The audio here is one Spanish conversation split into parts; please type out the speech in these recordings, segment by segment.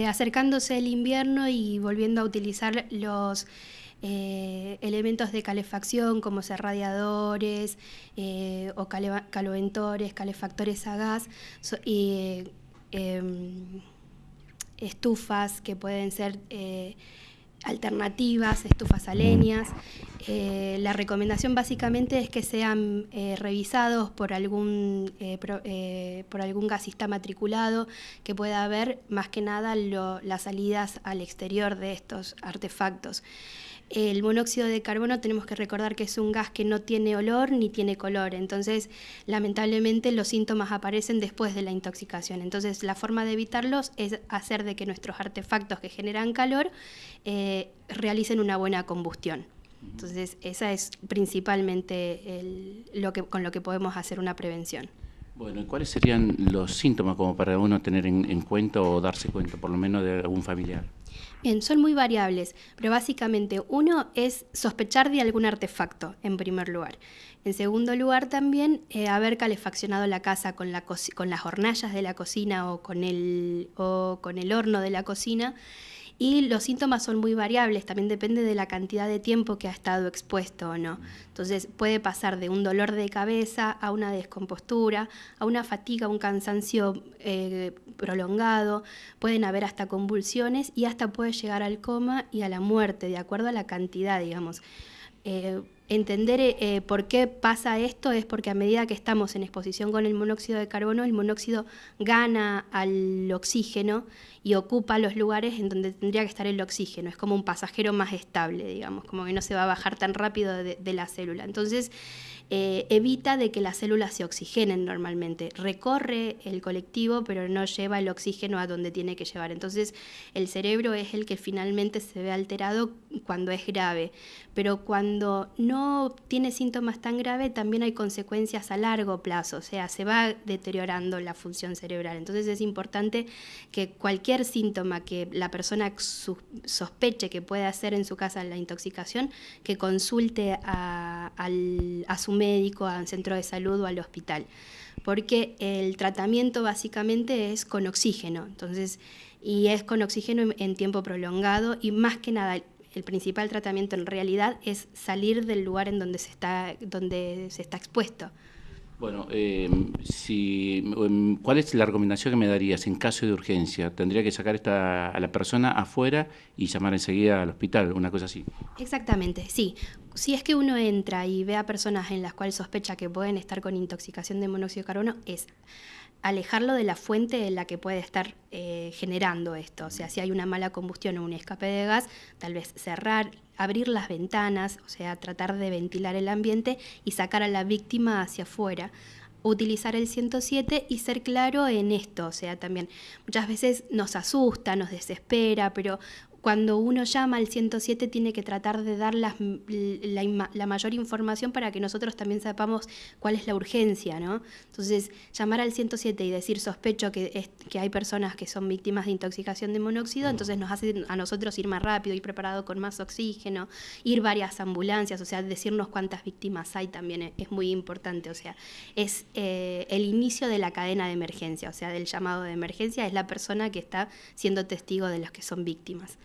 acercándose el invierno y volviendo a utilizar los elementos de calefacción como ser radiadores o caloventores, calefactores a gas estufas que pueden ser alternativas, estufas a leñas. La recomendación básicamente es que sean revisados por algún gasista matriculado, que pueda ver más que nada las salidas al exterior de estos artefactos. El monóxido de carbono tenemos que recordar que es un gas que no tiene olor ni tiene color, entonces lamentablemente los síntomas aparecen después de la intoxicación. Entonces la forma de evitarlos es hacer de que nuestros artefactos que generan calor realicen una buena combustión. Entonces esa es principalmente con lo que podemos hacer una prevención. Bueno, ¿y cuáles serían los síntomas como para uno tener en cuenta o darse cuenta, por lo menos, de algún familiar? Bien, son muy variables, pero básicamente uno es sospechar de algún artefacto, en primer lugar. En segundo lugar también haber calefaccionado la casa con las hornallas de la cocina o con el horno de la cocina. Y los síntomas son muy variables, también depende de la cantidad de tiempo que ha estado expuesto o no. Entonces puede pasar de un dolor de cabeza a una descompostura, a una fatiga, un cansancio prolongado, pueden haber hasta convulsiones y hasta puede llegar al coma y a la muerte, de acuerdo a la cantidad, digamos. Entender por qué pasa esto es porque a medida que estamos en exposición con el monóxido de carbono, el monóxido gana al oxígeno y ocupa los lugares en donde tendría que estar el oxígeno. Es como un pasajero más estable, digamos, como que no se va a bajar tan rápido de la célula. Entonces, evita de que las células se oxigenen normalmente. Recorre el colectivo, pero no lleva el oxígeno a donde tiene que llevar. Entonces, el cerebro es el que finalmente se ve alterado cuando es grave. Pero cuando no tiene síntomas tan graves, también hay consecuencias a largo plazo. O sea, se va deteriorando la función cerebral. Entonces, es importante que cualquier síntoma que la persona sospeche que puede hacer en su casa la intoxicación, que consulte a su médico, a un centro de salud o al hospital, porque el tratamiento básicamente es con oxígeno, entonces, y es con oxígeno en tiempo prolongado y más que nada el principal tratamiento en realidad es salir del lugar en donde se está expuesto. Bueno, ¿cuál es la recomendación que me darías en caso de urgencia? ¿Tendría que sacar a la persona afuera y llamar enseguida al hospital, una cosa así? Exactamente, sí. Si es que uno entra y ve a personas en las cuales sospecha que pueden estar con intoxicación de monóxido de carbono, es alejarlo de la fuente en la que puede estar generando esto. O sea, si hay una mala combustión o un escape de gas, tal vez cerrar, abrir las ventanas, o sea, tratar de ventilar el ambiente y sacar a la víctima hacia afuera. Utilizar el 107 y ser claro en esto, o sea, también muchas veces nos asusta, nos desespera, pero cuando uno llama al 107 tiene que tratar de dar la mayor información para que nosotros también sepamos cuál es la urgencia, ¿no? Entonces, llamar al 107 y decir sospecho que hay personas que son víctimas de intoxicación de monóxido, entonces nos hace a nosotros ir más rápido, ir preparado con más oxígeno, ir varias ambulancias, o sea, decirnos cuántas víctimas hay también es muy importante, o sea, es el inicio de la cadena de emergencia, o sea, del llamado de emergencia es la persona que está siendo testigo de los que son víctimas.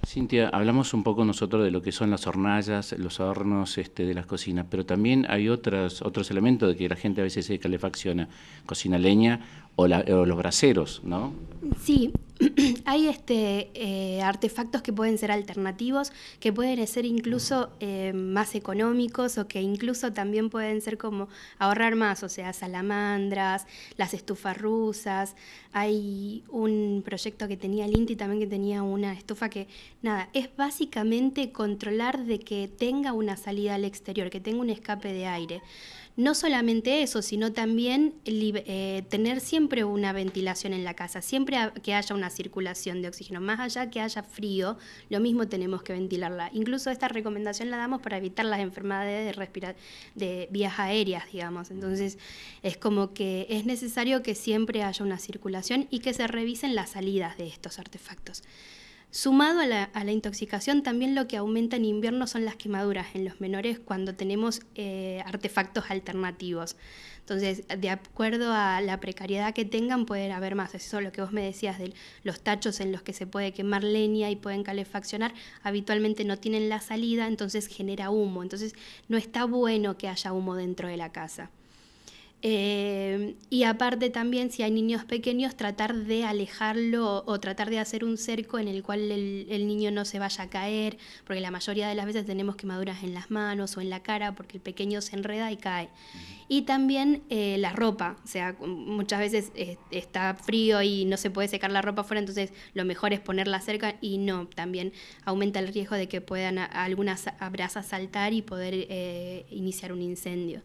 Cintia, hablamos un poco nosotros de lo que son las hornallas, los hornos de las cocinas, pero también hay otros elementos de que la gente a veces se calefacciona, cocina a leña o los braseros, ¿no? Sí, hay artefactos que pueden ser alternativos, que pueden ser incluso más económicos o que incluso también pueden ser como ahorrar más, o sea, salamandras, las estufas rusas. Hay un proyecto que tenía el INTI también que tenía una estufa que, nada, es básicamente controlar de que tenga una salida al exterior, que tenga un escape de aire. No solamente eso, sino también tener siempre una ventilación en la casa, siempre que haya una circulación de oxígeno, más allá que haya frío, lo mismo tenemos que ventilarla. Incluso esta recomendación la damos para evitar las enfermedades de vías aéreas, digamos. Entonces, es como que es necesario que siempre haya una circulación y que se revisen las salidas de estos artefactos. Sumado a la intoxicación, también lo que aumenta en invierno son las quemaduras en los menores cuando tenemos artefactos alternativos. Entonces, de acuerdo a la precariedad que tengan, pueden haber más. Eso es lo que vos me decías de los tachos en los que se puede quemar leña y pueden calefaccionar, habitualmente no tienen la salida, entonces genera humo. Entonces, no está bueno que haya humo dentro de la casa. Y aparte también, si hay niños pequeños, tratar de alejarlo o tratar de hacer un cerco en el cual el niño no se vaya a caer, porque la mayoría de las veces tenemos quemaduras en las manos o en la cara porque el pequeño se enreda y cae. Y también la ropa, o sea, muchas veces está frío y no se puede secar la ropa afuera, entonces lo mejor es ponerla cerca y no, también aumenta el riesgo de que puedan algunas brasas saltar y poder iniciar un incendio.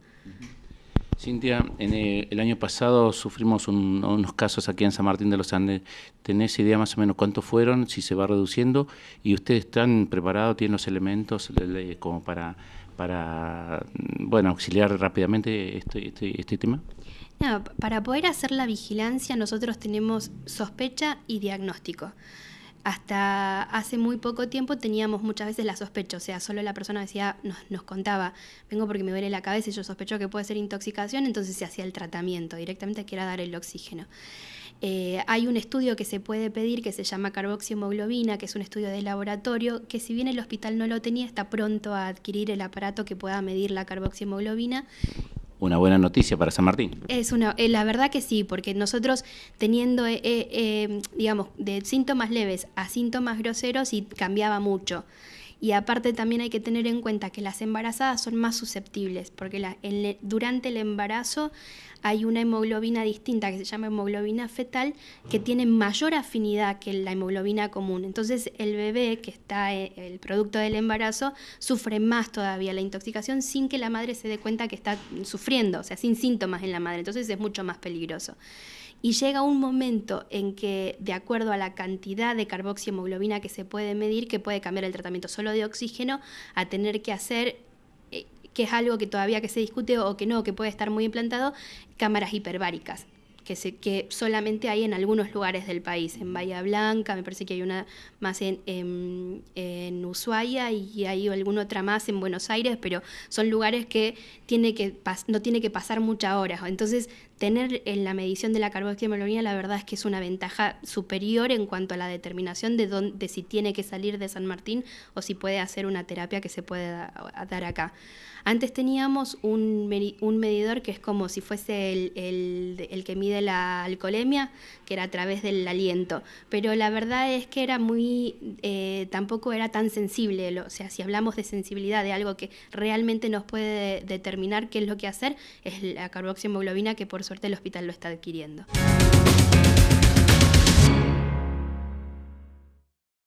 Cintia, el año pasado sufrimos unos casos aquí en San Martín de los Andes. ¿Tenés idea más o menos cuántos fueron, si se va reduciendo? ¿Y ustedes están preparados, tienen los elementos como para auxiliar rápidamente este tema? No, para poder hacer la vigilancia nosotros tenemos sospecha y diagnóstico. Hasta hace muy poco tiempo teníamos muchas veces la sospecha, o sea, solo la persona decía, nos contaba, vengo porque me duele la cabeza y yo sospecho que puede ser intoxicación, entonces se hacía el tratamiento, directamente que era dar el oxígeno. Hay un estudio que se puede pedir que se llama carboxihemoglobina, que es un estudio de laboratorio, que si bien el hospital no lo tenía, está pronto a adquirir el aparato que pueda medir la carboxihemoglobina. Una buena noticia para San Martín. La verdad que sí, porque nosotros teniendo, digamos, de síntomas leves a síntomas groseros y cambiaba mucho. Y aparte también hay que tener en cuenta que las embarazadas son más susceptibles, porque durante el embarazo hay una hemoglobina distinta que se llama hemoglobina fetal, que tiene mayor afinidad que la hemoglobina común. Entonces el bebé, que está el producto del embarazo, sufre más todavía la intoxicación sin que la madre se dé cuenta que está sufriendo, o sea, sin síntomas en la madre. Entonces es mucho más peligroso. Y llega un momento en que, de acuerdo a la cantidad de carboxihemoglobina que se puede medir, que puede cambiar el tratamiento solo de oxígeno a tener que hacer, que es algo que todavía que se discute o que no, que puede estar muy implantado, cámaras hiperbáricas, que solamente hay en algunos lugares del país. En Bahía Blanca, me parece que hay una más en Ushuaia y hay alguna otra más en Buenos Aires, pero son lugares que no tiene que pasar muchas horas. Entonces, tener en la medición de la carboxihemoglobina, la verdad es que es una ventaja superior en cuanto a la determinación de si tiene que salir de San Martín o si puede hacer una terapia que se puede dar acá. Antes teníamos un medidor que es como si fuese el que mide la alcoholemia, que era a través del aliento, pero la verdad es que era tampoco era tan sensible. O sea, si hablamos de sensibilidad, de algo que realmente nos puede determinar qué es lo que hacer, es la carboxihemoglobina, que por suerte el hospital lo está adquiriendo.